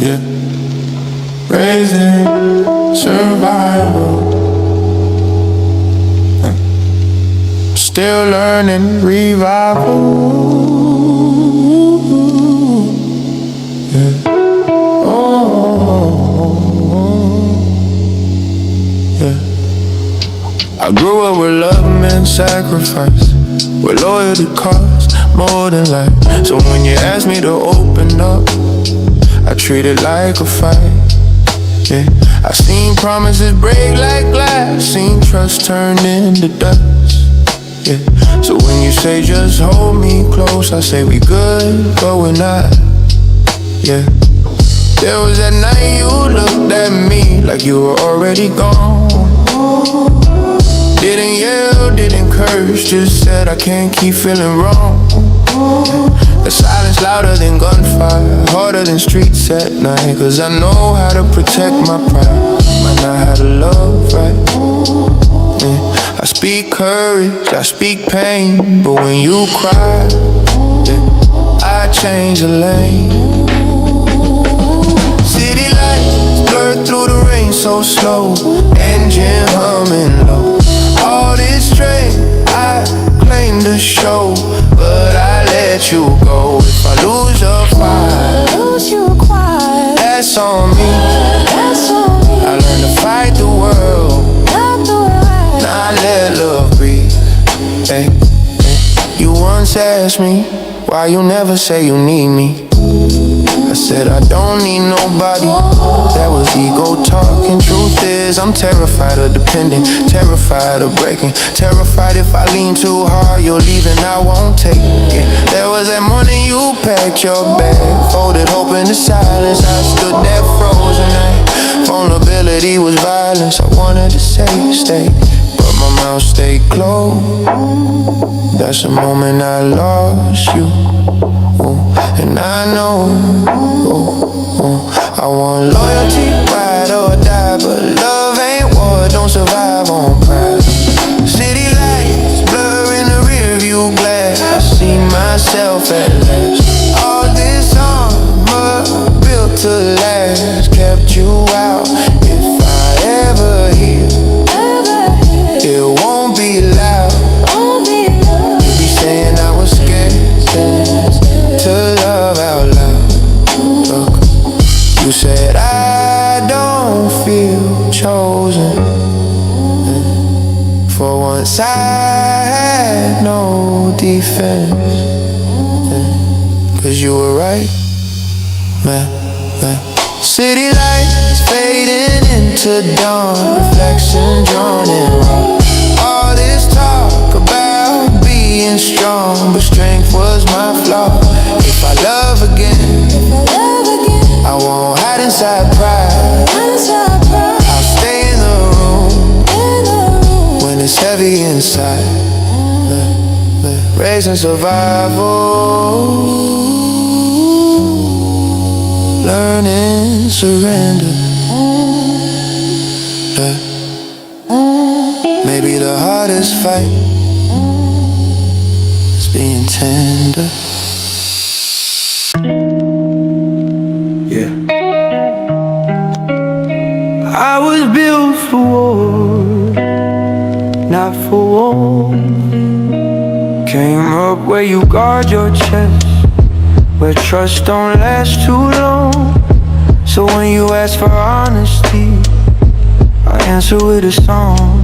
Yeah, raising survival. Still learning revival. Yeah. Oh, yeah. I grew up with love and sacrifice, where loyalty costs more than life. So when you ask me to open up, I treat it like a fight. Yeah, I seen promises break like glass, seen trust turn into dust. Yeah, so when you say just hold me close, I say we good, but we're not. Yeah, there was that night you looked at me like you were already gone. Didn't yell, didn't curse, just said I can't keep feeling wrong. The silence louder than gunfire, harder than streets at night. Cause I know how to protect my pride, might not have to love right. Yeah. I speak courage, I speak pain, but when you cry, yeah, I change the lane. City lights blur through the rain so slow, engine humming low. All this strength I claim to show, but I let you go. If I lose your fire, that's on me. I learned to fight the world, now I let love breathe. Hey, hey. You once asked me why you never say you need me. I said I don't need nobody, that was ego talking. Truth is I'm terrified of depending, terrified of breaking, terrified if I lean too hard you're leaving, I won't take it. There was that morning you packed your bag, folded hope in the silence. I stood there frozen, vulnerability was violence. I wanted to say stay, but my mouth stayed closed. That's the moment I lost you. And I know, I want loyalty, ride or die, but love ain't war, don't survive on pride. City lights blur in the rear view glass, I see myself at last. All this armor built to last, kept you out. If I ever hear, it won't be loud. You be saying I was scared to love out loud. Look, you said I don't feel chosen. For once I had no defense. Cause you were right, man. City lights fading into dawn, reflection drawn in. All this talk about being strong, but strength was my flaw. If I love again, I won't hide inside pride. I'll stay in the room when it's heavy inside. Raising survival, learning surrender. Maybe the hardest fight is being tender. Yeah. I was built for war, not for war. Came up where you guard your chest, where trust don't last too long. So when you ask for honesty, I answer with a song.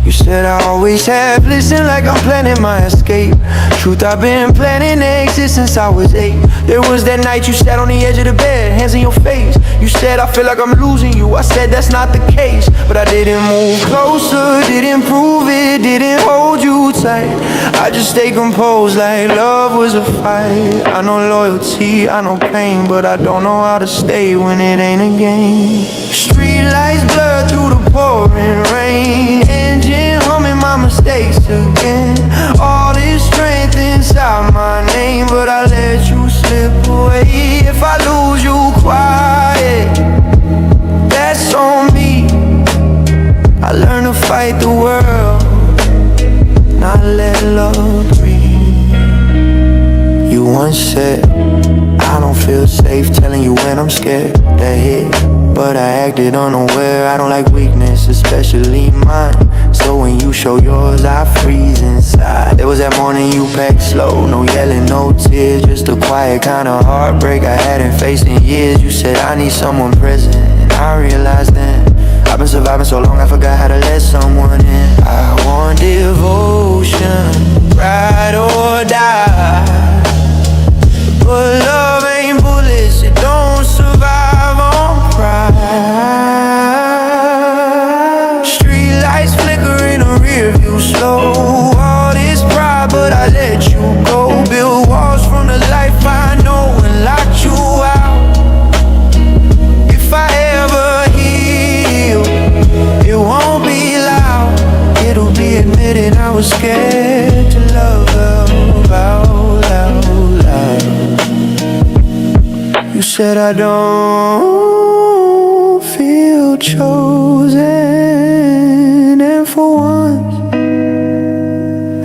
You said I always have, listen like I'm planning my escape. Truth, I've been planning to exist since I was 8. There was that night you sat on the edge of the bed, hands in your face. You said I feel like I'm losing you, I said that's not the case. But I didn't move closer, didn't prove it, didn't hold you tight. I just stayed composed like love was a fight. I know loyalty, I know pain, but I don't know how to stay when it ain't a game. Street lights blur through the pouring rain, engine humming my mistakes again. All this strength inside my name, but I let you slip away. If I lose you quiet, that's on me. I learned to fight the world, not let love breathe. You once said I don't feel feel safe telling you when I'm scared. That hit, but I acted unaware. I don't like weakness, especially mine. So when you show yours, I freeze inside. There was that morning you packed slow, no yelling, no tears, just a quiet kind of heartbreak I hadn't faced in years. You said I need someone present, and I realized then I've been surviving so long I forgot how to let someone in. I want devotion, ride or die, but love ain't bullets, it don't survive on pride. Street lights flicker in a rear view slow. All this pride, but I let you go. Build walls from the life I know and locked you out. If I ever heal, it won't be loud. It'll be admitting I was scared to love out loud. You said I don't feel chosen, and for once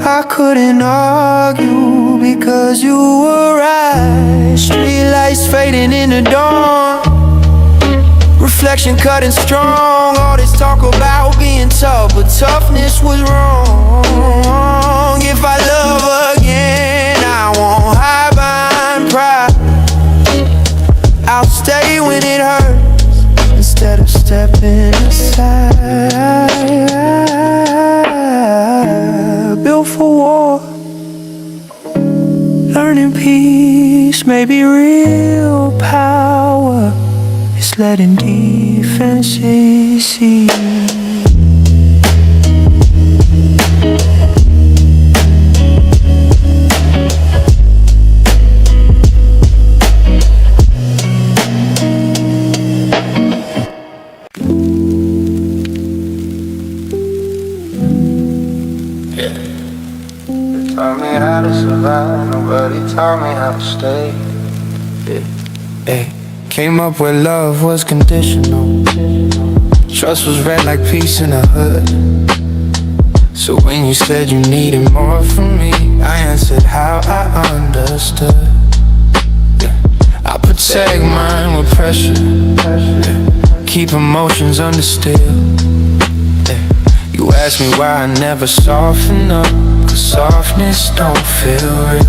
I couldn't argue because you were right. Street lights fading in the dawn, reflection cutting strong. All this talk about being tough, but toughness was wrong. If I love again, I won't hide behind pride. I'll stay when it hurts instead of stepping aside. Built for war, learning peace, maybe real power is letting defenses see. Taught me how to survive, nobody taught me how to stay. Hey, came up where love was conditional. Trust was red like peace in the hood. So when you said you needed more from me, I answered how I understood. I protect mine with pressure, keep emotions under still. You asked me why I never soften up, cause softness don't feel real.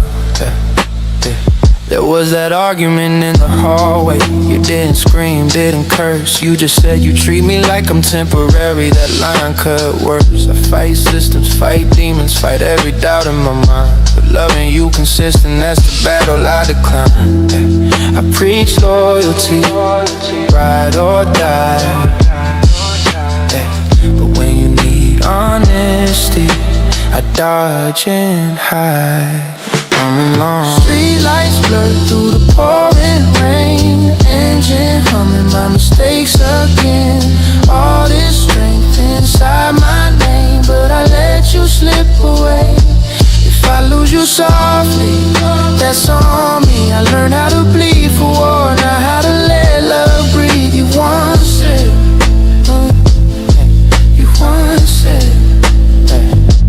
There was that argument in the hallway. You didn't scream, didn't curse. You just said you treat me like I'm temporary. That line cut worse. I fight systems, fight demons, fight every doubt in my mind. But loving you consistent, that's the battle I decline. I preach loyalty, ride or die. But when you need honesty, I dodge and hide. Street lights blur through the pouring rain. Engine humming, my mistakes again. All this strength inside my name, but I let you slip away. If I lose you softly, that's on me. I learned how to bleed for war, not how to let love breathe. You once said,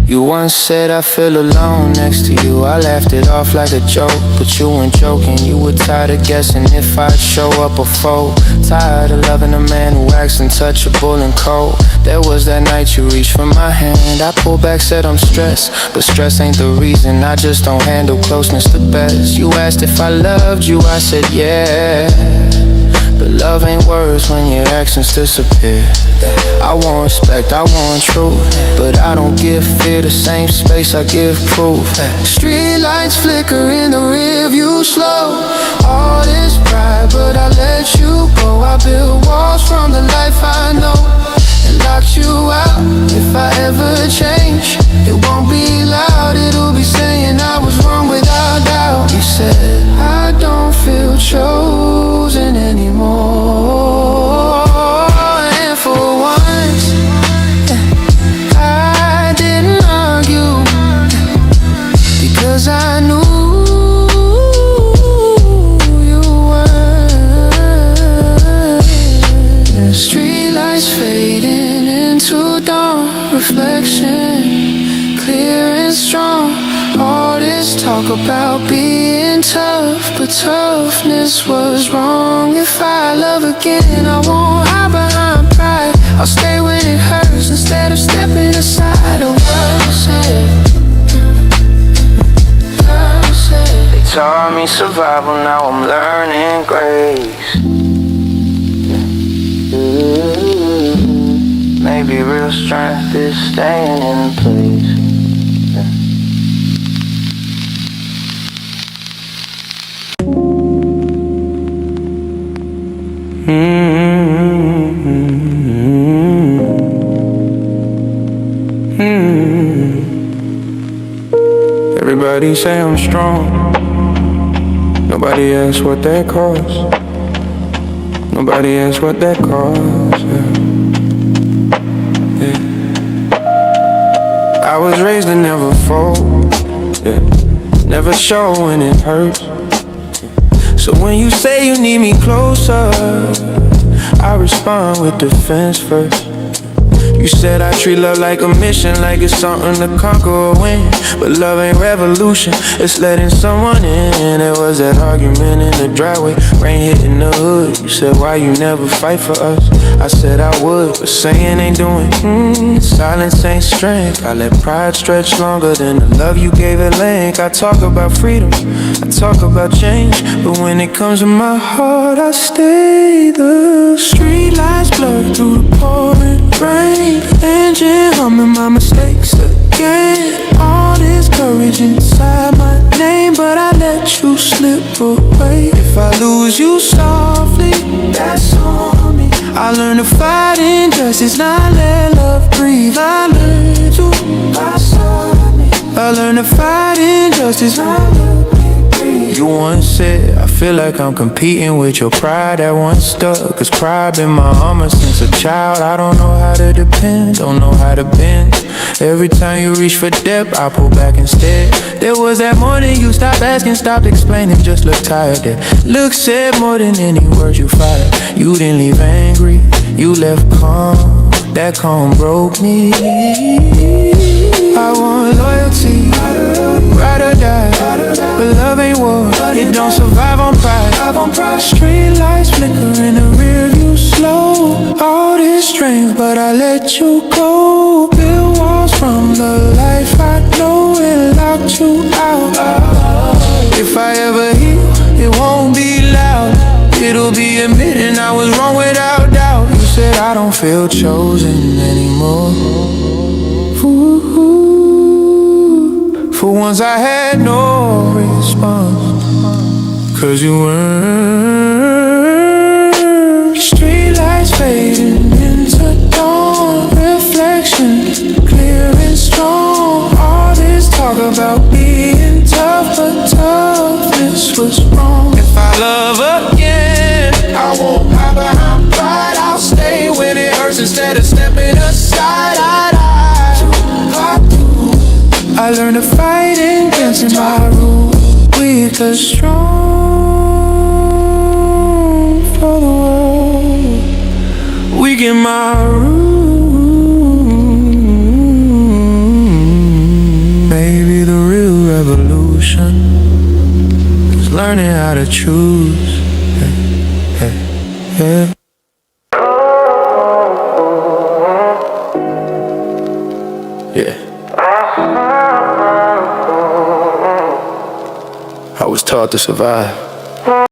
you once said I feel alone next to you. I laughed it off like a joke, but you weren't joking. You were tired of guessing if I'd show up or fold. Tired of loving a man who acts untouchable and cold. There was that night you reached for my hand. I pulled back, said I'm stressed, but stress ain't the reason. I just don't handle closeness the best. You asked if I loved you, I said yeah. But love ain't words when your actions disappear. I want respect, I want truth, but I don't give fear the same space I give proof. Street lights flicker in the rear view slow. All this pride, but I let you go. I build walls from the life I know and locked you out. If I ever change, it won't be loud. It'll be saying I was wrong without doubt. You said I don't feel chosen anymore. And for once, I didn't argue, because I knew you were. Street lights fading into dawn, reflection clear and strong. All this talk talk about being tough, but toughness was wrong. If I love again, I won't hide behind pride. I'll stay when it hurts instead of stepping aside. Oh, love said, love said. They taught me survival, now I'm learning grace. Maybe real strength is staying in place. Everybody say I'm strong. Nobody asks what that costs. Nobody asks what that costs. Yeah. I was raised to never fold. Yeah. Never show when it hurts. So when you say you need me closer, I respond with defense first. You said I treat love like a mission, like it's something to conquer or win. But love ain't revolution, it's letting someone in. There was that argument in the driveway, rain hitting the hood. You said why you never fight for us? I said I would, but saying ain't doing. Silence ain't strength. I let pride stretch longer than the love you gave it length. I talk about freedom, I talk about change, but when it comes to my heart, I stay. The street lights blur through the pouring rain. Engine humming my mistakes again. All this courage inside my name, but I let you slip away. If I lose you softly, that's on me. I learned to fight injustice, not let love breathe. I learned to I learned to fight injustice, not let love breathe. You once said, I feel like I'm competing with your pride that once stuck. Cause pride been my armor since a child. I don't know how to depend, don't know how to bend. Every time you reach for depth, I pull back instead. There was that morning you stopped asking, stopped explaining, just looked tired. That look said more than any words you fired. You didn't leave angry, you left calm. That calm broke me. I want loyalty, ride or die, but love ain't war, it don't survive on pride. Street lights flicker in the rear view slow. All this strength, but I let you go. Build walls from the life I know and locked you out. If I ever heal, it won't be loud. It'll be admitting I was wrong without doubt. You said I don't feel chosen anymore. Ooh. For once I had no response, cause you weren't. Street lights fading into dawn, reflections clear and strong. All this talk about being tough, but toughness was wrong. If I love again, I won't hide behind pride. I'll stay when it hurts instead of stepping aside. I learned to fight and dance in my room with a strong for the world. We get my room. Maybe the real revolution is learning how to choose. Yeah. I was taught to survive.